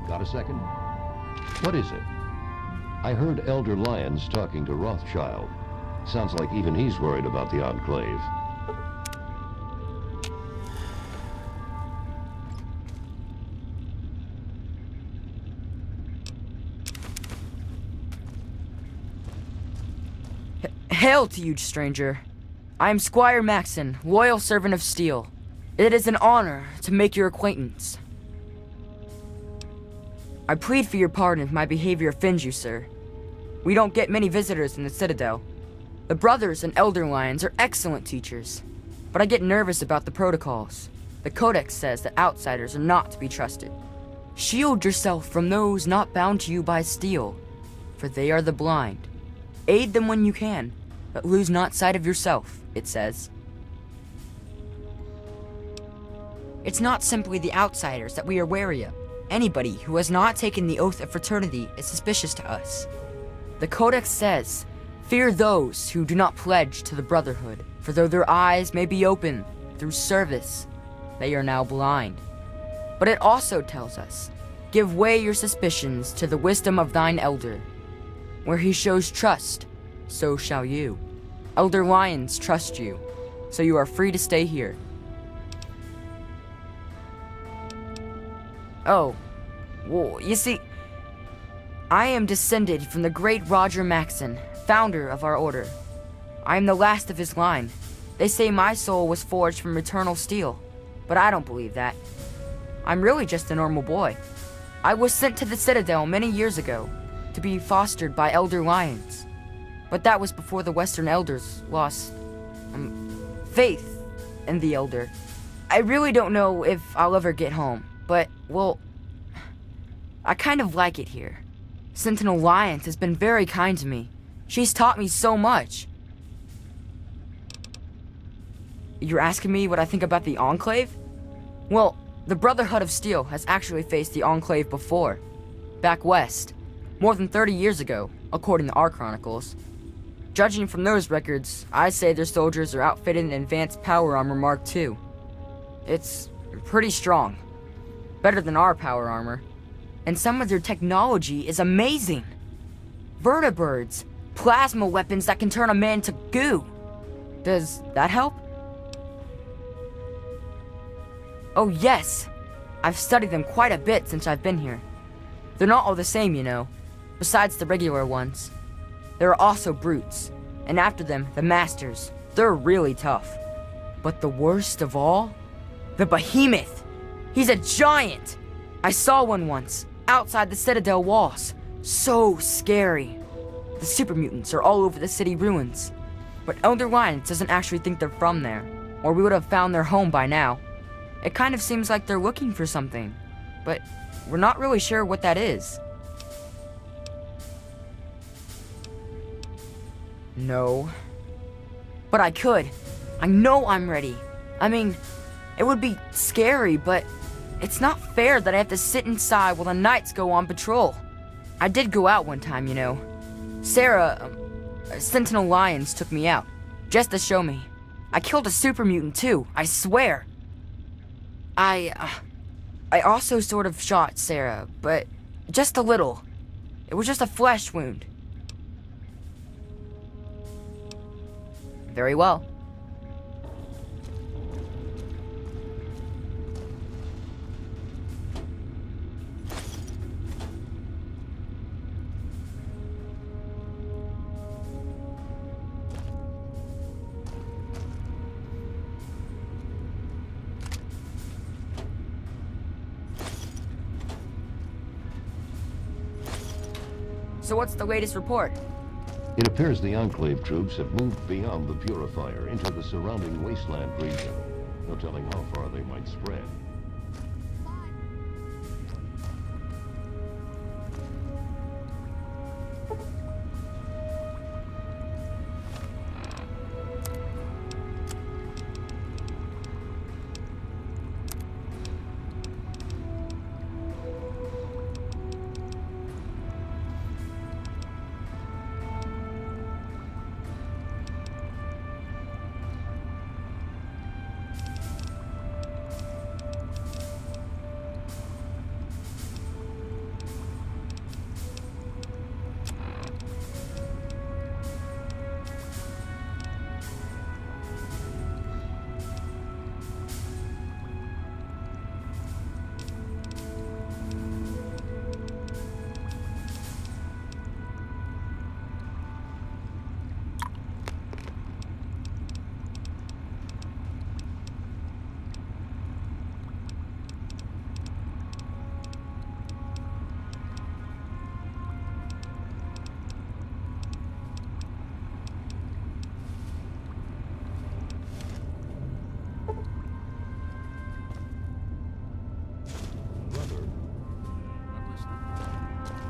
Got a second? What is it? I heard Elder Lyons talking to Rothschild. Sounds like even he's worried about the Enclave. Hail to you, stranger. I am Squire Maxon, loyal servant of Steel. It is an honor to make your acquaintance. I plead for your pardon if my behavior offends you, sir. We don't get many visitors in the Citadel. The brothers and Elder Lions are excellent teachers, but I get nervous about the protocols. The Codex says that outsiders are not to be trusted. Shield yourself from those not bound to you by steel, for they are the blind. Aid them when you can, but lose not sight of yourself, it says. It's not simply the outsiders that we are wary of. Anybody who has not taken the oath of fraternity is suspicious to us. The Codex says, fear those who do not pledge to the Brotherhood, for though their eyes may be open through service, they are now blind. But it also tells us, give way your suspicions to the wisdom of thine elder. Where he shows trust, so shall you. Elder Lions trust you, so you are free to stay here. Oh, well, you see, I am descended from the great Roger Maxon, founder of our order. I am the last of his line. They say my soul was forged from eternal steel, but I don't believe that. I'm really just a normal boy. I was sent to the Citadel many years ago to be fostered by Elder Lions, but that was before the Western Elders lost faith in the Elder. I really don't know if I'll ever get home, but, well, I kind of like it here. Sentinel Lyons has been very kind to me. She's taught me so much. You're asking me what I think about the Enclave? Well, the Brotherhood of Steel has actually faced the Enclave before. Back west. More than 30 years ago, according to our chronicles. Judging from those records, I say their soldiers are outfitted in advanced power armor Mark II. It's pretty strong. Better than our power armor. And some of their technology is amazing. Vertibirds, plasma weapons that can turn a man to goo. Does that help? Oh yes, I've studied them quite a bit since I've been here. They're not all the same, you know, besides the regular ones. There are also brutes, and after them, the masters. They're really tough. But the worst of all? The behemoth! He's a giant! I saw one once, outside the Citadel walls. So scary. The super mutants are all over the city ruins. But Elder Lyons doesn't actually think they're from there, or we would have found their home by now. It kind of seems like they're looking for something, but we're not really sure what that is. No. But I could. I know I'm ready. I mean, it would be scary, but it's not fair that I have to sit inside while the knights go on patrol. I did go out one time, you know. Sarah, Sentinel Lyons took me out, just to show me. I killed a super mutant too, I swear. I also sort of shot Sarah, but just a little. It was just a flesh wound. Very well. So what's the latest report? It appears the Enclave troops have moved beyond the Purifier into the surrounding wasteland region. No telling how far they might spread.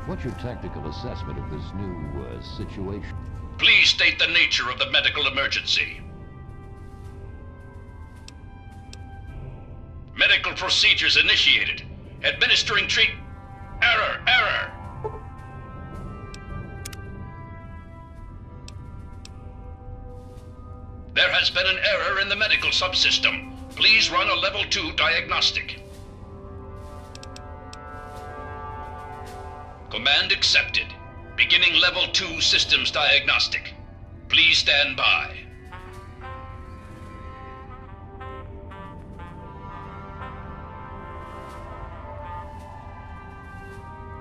What's your tactical assessment of this new, situation? Please state the nature of the medical emergency. Medical procedures initiated. Administering treat... Error! There has been an error in the medical subsystem. Please run a level 2 diagnostic. Command accepted. Beginning level 2 systems diagnostic. Please stand by.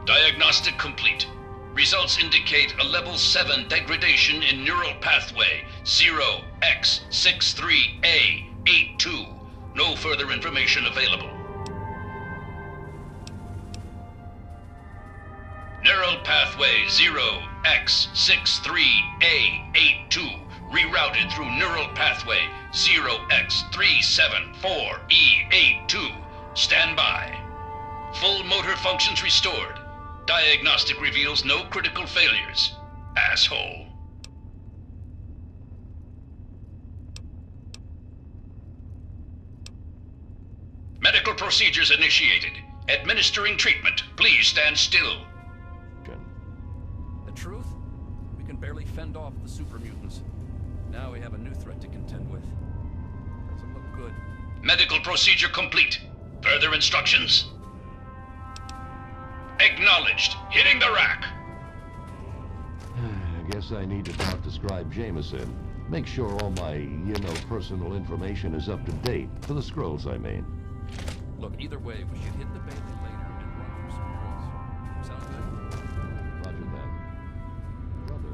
Diagnostic complete. Results indicate a level 7 degradation in neural pathway 0x63A82. No further information available. Neural pathway 0x63A82 rerouted through neural pathway 0x374E82. Stand by. Full motor functions restored. Diagnostic reveals no critical failures. Asshole. Medical procedures initiated. Administering treatment. Please stand still. The truth? We can barely fend off the super mutants. Now we have a new threat to contend with. Doesn't look good. Medical procedure complete. Further instructions? Acknowledged. Hitting the rack. I guess I need to talk to Scribe Jameson. Make sure all my, personal information is up to date. For the scrolls, I mean. Look, either way, we should hit the Bailey later and run through some drills. Sound good? Roger that. Brother.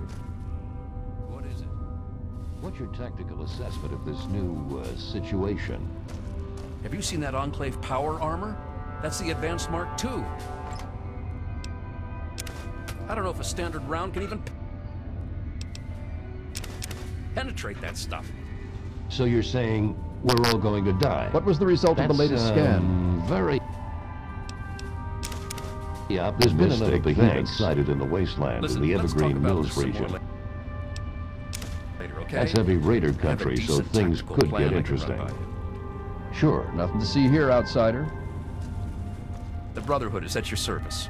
What is it? What's your tactical assessment of this new, situation? Have you seen that Enclave power armor? That's the Advanced Mark II. I don't know if a standard round can even penetrate that stuff. So you're saying we're all going to die? What was the result of the latest scan? Very... Yeah, there's been another behemoth sighted in the wasteland. Listen, In the let's Evergreen talk about Mills this some more region. Later, okay? That's heavy raider I have a country, so decent things tactical could plan get I can run interesting. by you. Sure. Nothing to see here, outsider. The Brotherhood is at your service.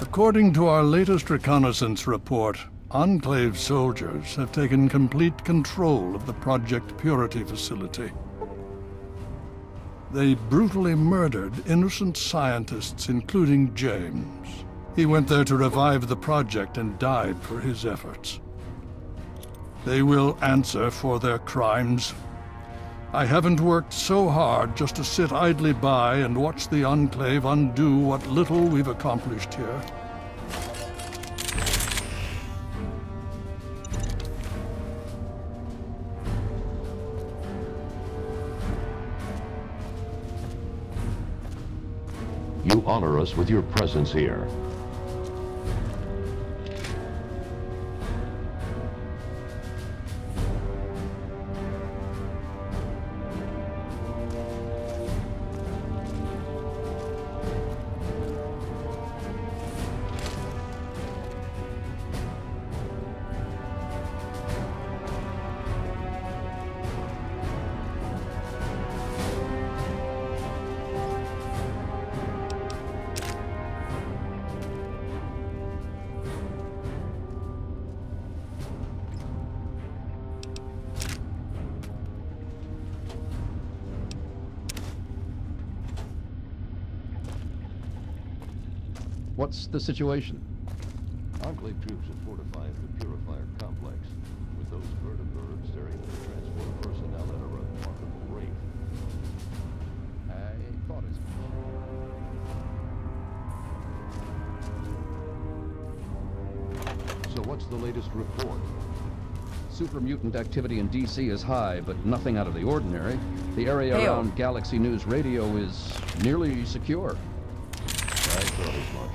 According to our latest reconnaissance report, Enclave soldiers have taken complete control of the Project Purity facility. They brutally murdered innocent scientists, including James. He went there to revive the project and died for his efforts. They will answer for their crimes. I haven't worked so hard just to sit idly by and watch the Enclave undo what little we've accomplished here. You honor us with your presence here. What's the situation? Enclave troops have fortified the Purifier complex. With those vertibirds, they're able to transport personnel at a remarkable rate. I thought as much. So what's the latest report? Super mutant activity in DC is high, but nothing out of the ordinary. The area around Galaxy News Radio is nearly secure. I thought as much.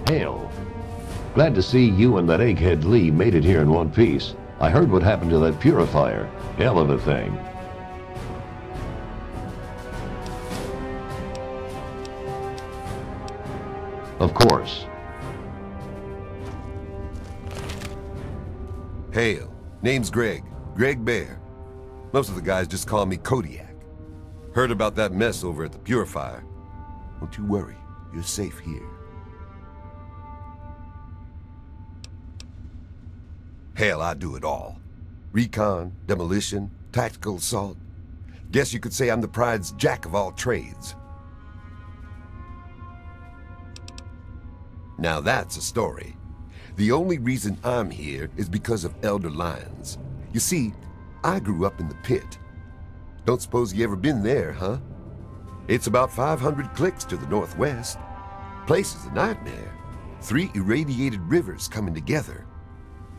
Hail. Glad to see you and that egghead Lee made it here in one piece. I heard what happened to that purifier. Hell of a thing. Of course. Hail. Name's Greg. Greg Bear. Most of the guys just call me Kodiak. Heard about that mess over at the purifier. Don't you worry. You're safe here. Hell, I do it all. Recon, demolition, tactical assault. Guess you could say I'm the Pride's jack of all trades. Now that's a story. The only reason I'm here is because of Elder Lyons. You see, I grew up in the pit. Don't suppose you ever been there, huh? It's about 500 clicks to the northwest. Place is a nightmare. 3 irradiated rivers coming together.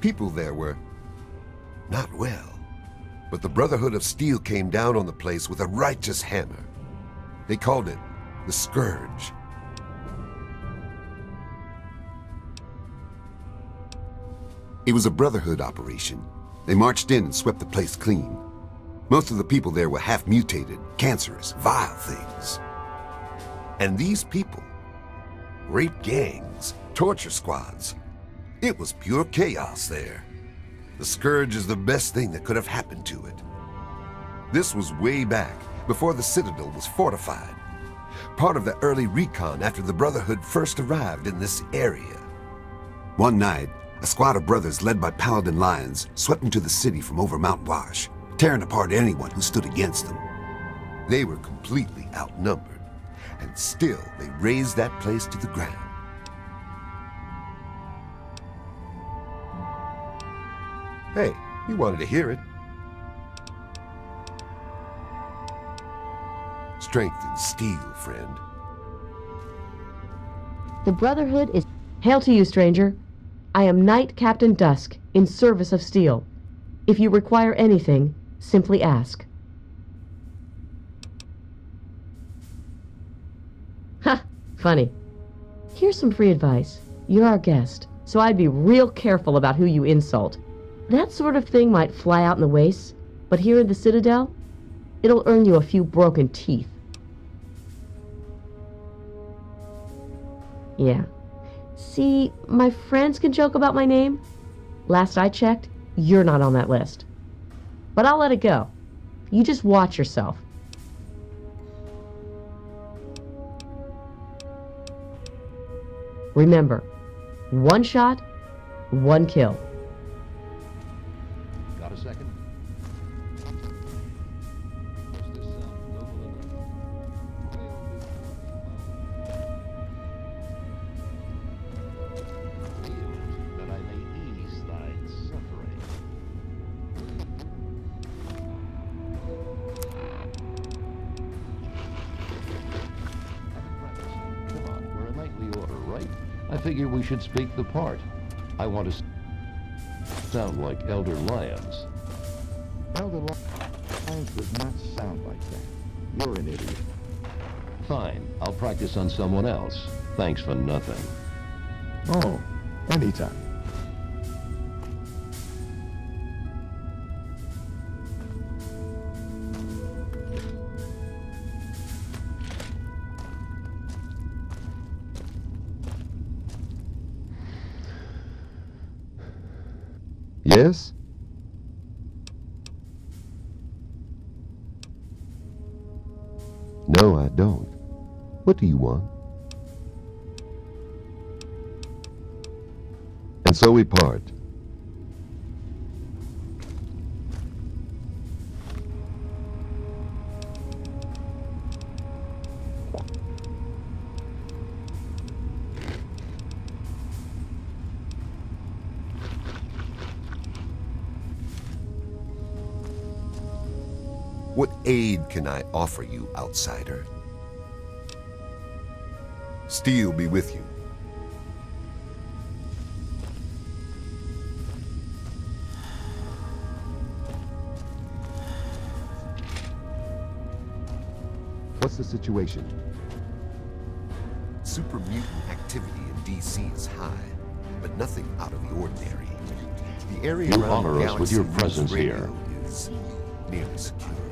People there were not well, but the Brotherhood of Steel came down on the place with a righteous hammer. They called it the Scourge. It was a Brotherhood operation. They marched in and swept the place clean. Most of the people there were half-mutated, cancerous, vile things. And these people, rape gangs, torture squads, it was pure chaos there. The Scourge is the best thing that could have happened to it. This was way back, before the Citadel was fortified. Part of the early recon after the Brotherhood first arrived in this area. One night, a squad of brothers led by Paladin Lyons swept into the city from over Mount Wash, tearing apart anyone who stood against them. They were completely outnumbered, and still they razed that place to the ground. Hey, you wanted to hear it. Strength and steel, friend. The Brotherhood is... Hail to you, stranger. I am Knight Captain Dusk, in service of Steel. If you require anything, simply ask. Ha! Funny. Here's some free advice. You're our guest, so I'd be real careful about who you insult. That sort of thing might fly out in the wastes, but here in the Citadel, it'll earn you a few broken teeth. Yeah. See, my friends can joke about my name. Last I checked, you're not on that list. But I'll let it go. You just watch yourself. Remember, 1 shot, 1 kill. Got a second? Does this sound noble enough? That I may ease thy suffering. Come on, we're a knightly order, right? I figure we should speak the part. I want to sound like Elder Lyons. Elder Lyons does not sound like that. You're an idiot. Fine, I'll practice on someone else. Thanks for nothing. Oh, anytime. Yes? No, I don't. What do you want? And so we part. What aid can I offer you, outsider? Steel be with you. What's the situation? Super mutant activity in DC is high, but nothing out of the ordinary. The area You around honor us with Galaxy your News presence Radio here. is nearly secure.